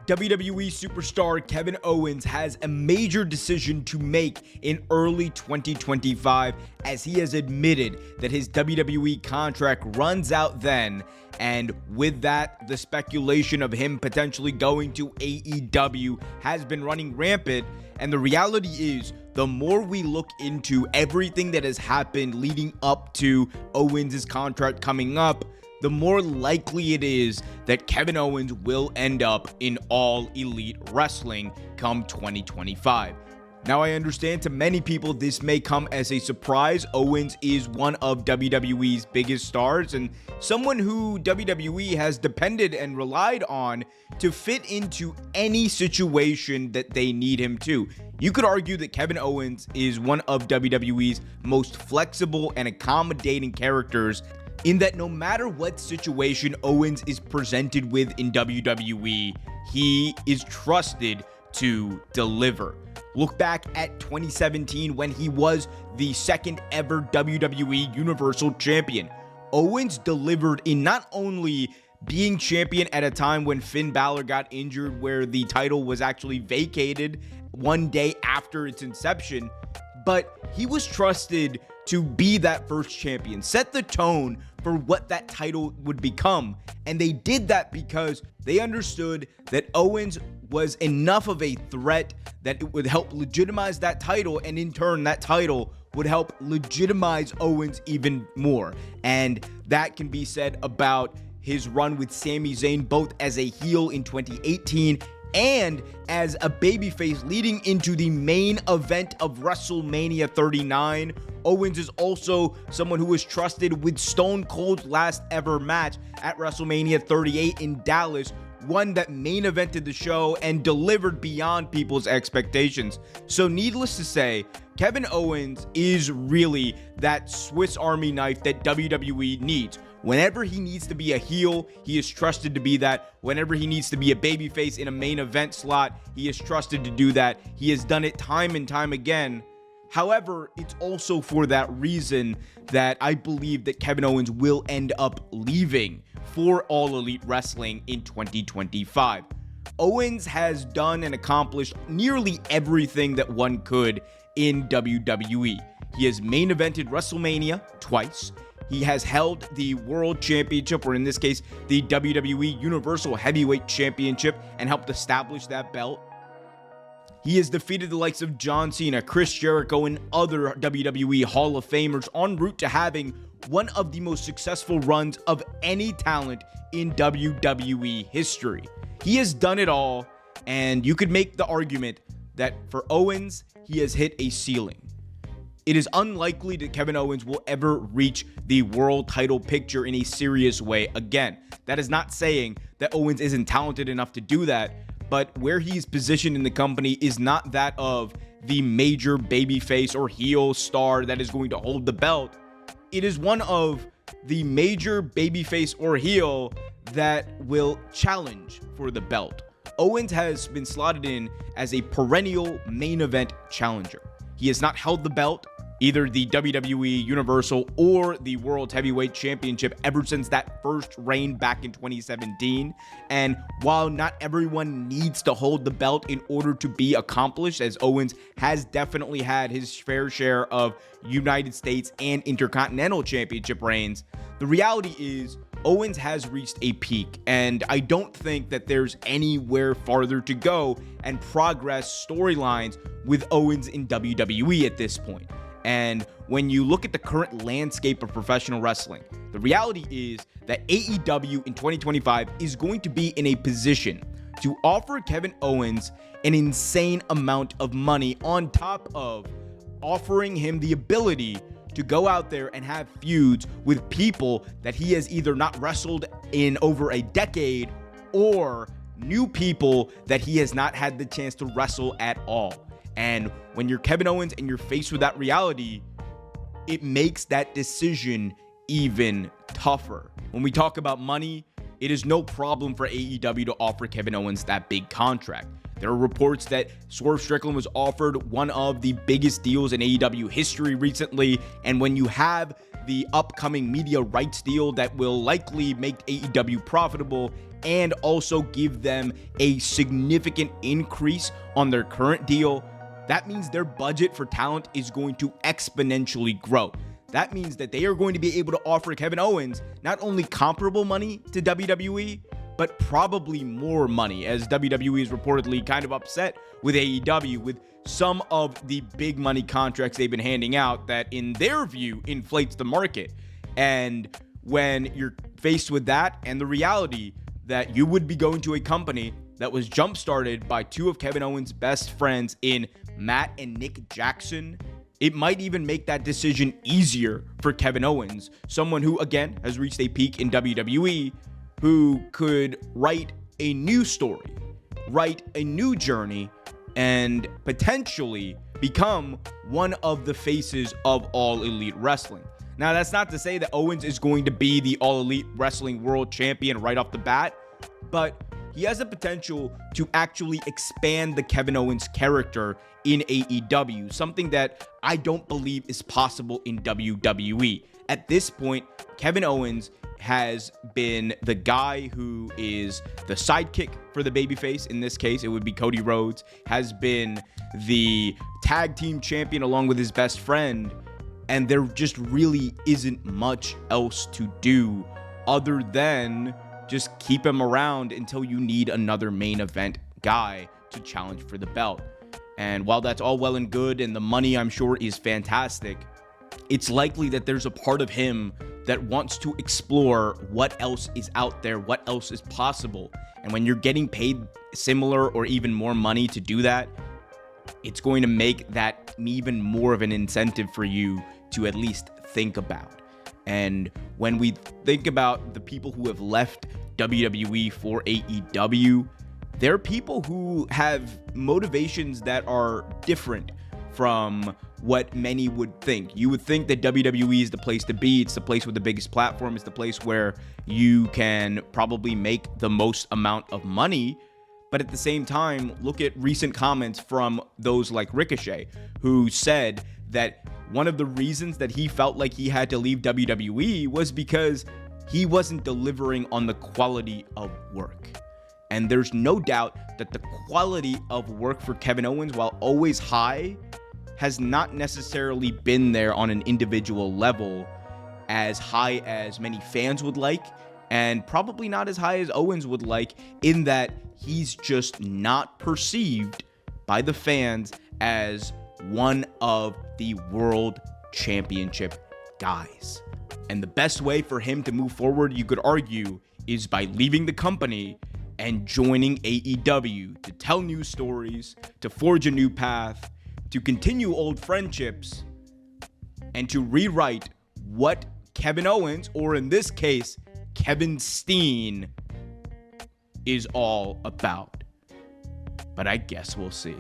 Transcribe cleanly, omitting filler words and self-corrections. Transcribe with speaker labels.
Speaker 1: WWE superstar Kevin Owens has a major decision to make in early 2025, as he has admitted that his WWE contract runs out then, and with that, the speculation of him potentially going to AEW has been running rampant. And the reality is, the more we look into everything that has happened leading up to Owens' contract coming up, the more likely it is that Kevin Owens will end up in All Elite Wrestling come 2025. Now, I understand to many people this may come as a surprise. Owens is one of WWE's biggest stars and someone who WWE has depended and relied on to fit into any situation that they need him to. You could argue that Kevin Owens is one of WWE's most flexible and accommodating characters, in that no matter what situation Owens is presented with in WWE, he is trusted to deliver. Look back at 2017 when he was the second ever WWE Universal Champion. Owens delivered in not only being champion at a time when Finn Balor got injured, where the title was actually vacated one day after its inception, but he was trusted to be that first champion, set the tone for what that title would become. And they did that because they understood that Owens was enough of a threat that it would help legitimize that title, and in turn that title would help legitimize Owens even more. And that can be said about his run with Sami Zayn, both as a heel in 2018 and as a babyface leading into the main event of WrestleMania 39. Owens is also someone who was trusted with Stone Cold's last ever match at WrestleMania 38 in Dallas, one that main evented the show and delivered beyond people's expectations. So needless to say, Kevin Owens is really that Swiss Army knife that WWE needs. Whenever he needs to be a heel, he is trusted to be that. Whenever he needs to be a babyface in a main event slot, he is trusted to do that. He has done it time and time again. However, it's also for that reason that I believe that Kevin Owens will end up leaving for All Elite Wrestling in 2025. Owens has done and accomplished nearly everything that one could in WWE. He has main evented WrestleMania twice. He has held the World Championship, or in this case, the WWE Universal Heavyweight Championship, and helped establish that belt. He has defeated the likes of John Cena, Chris Jericho, and other WWE Hall of Famers, en route to having one of the most successful runs of any talent in WWE history. He has done it all, and you could make the argument that for Owens, he has hit a ceiling. It is unlikely that Kevin Owens will ever reach the world title picture in a serious way again. That is not saying that Owens isn't talented enough to do that, but where he's positioned in the company is not that of the major babyface or heel star that is going to hold the belt. It is one of the major babyface or heel that will challenge for the belt. Owens has been slotted in as a perennial main event challenger. He has not held the belt, either the WWE Universal or the World Heavyweight Championship, ever since that first reign back in 2017. And while not everyone needs to hold the belt in order to be accomplished, as Owens has definitely had his fair share of United States and Intercontinental Championship reigns, the reality is Owens has reached a peak, and I don't think that there's anywhere farther to go and progress storylines with Owens in WWE at this point. And when you look at the current landscape of professional wrestling, the reality is that AEW in 2025 is going to be in a position to offer Kevin Owens an insane amount of money, on top of offering him the ability to go out there and have feuds with people that he has either not wrestled in over a decade, or new people that he has not had the chance to wrestle at all. And when you're Kevin Owens and you're faced with that reality, it makes that decision even tougher. When we talk about money, it is no problem for AEW to offer Kevin Owens that big contract. There are reports that Swerve Strickland was offered one of the biggest deals in AEW history recently, and when you have the upcoming media rights deal that will likely make AEW profitable and also give them a significant increase on their current deal, that means their budget for talent is going to exponentially grow. That means that they are going to be able to offer Kevin Owens not only comparable money to WWE, but probably more money, as WWE is reportedly kind of upset with AEW with some of the big money contracts they've been handing out that, in their view, inflates the market. And when you're faced with that and the reality that you would be going to a company that was jump-started by two of Kevin Owens' best friends in Matt and Nick Jackson, it might even make that decision easier for Kevin Owens, someone who, again, has reached a peak in WWE, who could write a new story, write a new journey, and potentially become one of the faces of All Elite Wrestling. Now, that's not to say that Owens is going to be the All Elite Wrestling World Champion right off the bat, but he has the potential to actually expand the Kevin Owens character in AEW, something that I don't believe is possible in WWE. At this point, Kevin Owens has been the guy who is the sidekick for the babyface. In this case, it would be Cody Rhodes, has been the tag team champion along with his best friend, and there just really isn't much else to do other than just keep him around until you need another main event guy to challenge for the belt. And while that's all well and good and the money, I'm sure, is fantastic, it's likely that there's a part of him that wants to explore what else is out there, what else is possible. And when you're getting paid similar or even more money to do that, it's going to make that even more of an incentive for you to at least think about. And when we think about the people who have left WWE for AEW, they're people who have motivations that are different from what many would think. You would think that WWE is the place to be. It's the place with the biggest platform. It's the place where you can probably make the most amount of money. But at the same time, look at recent comments from those like Ricochet, who said that one of the reasons that he felt like he had to leave WWE was because he wasn't delivering on the quality of work. And there's no doubt that the quality of work for Kevin Owens, while always high, has not necessarily been there on an individual level as high as many fans would like, and probably not as high as Owens would like, in that he's just not perceived by the fans as one of the world championship guys. And the best way for him to move forward, you could argue, is by leaving the company and joining AEW to tell new stories, to forge a new path, to continue old friendships, and to rewrite what Kevin Owens, or in this case, Kevin Steen, is all about. But I guess we'll see.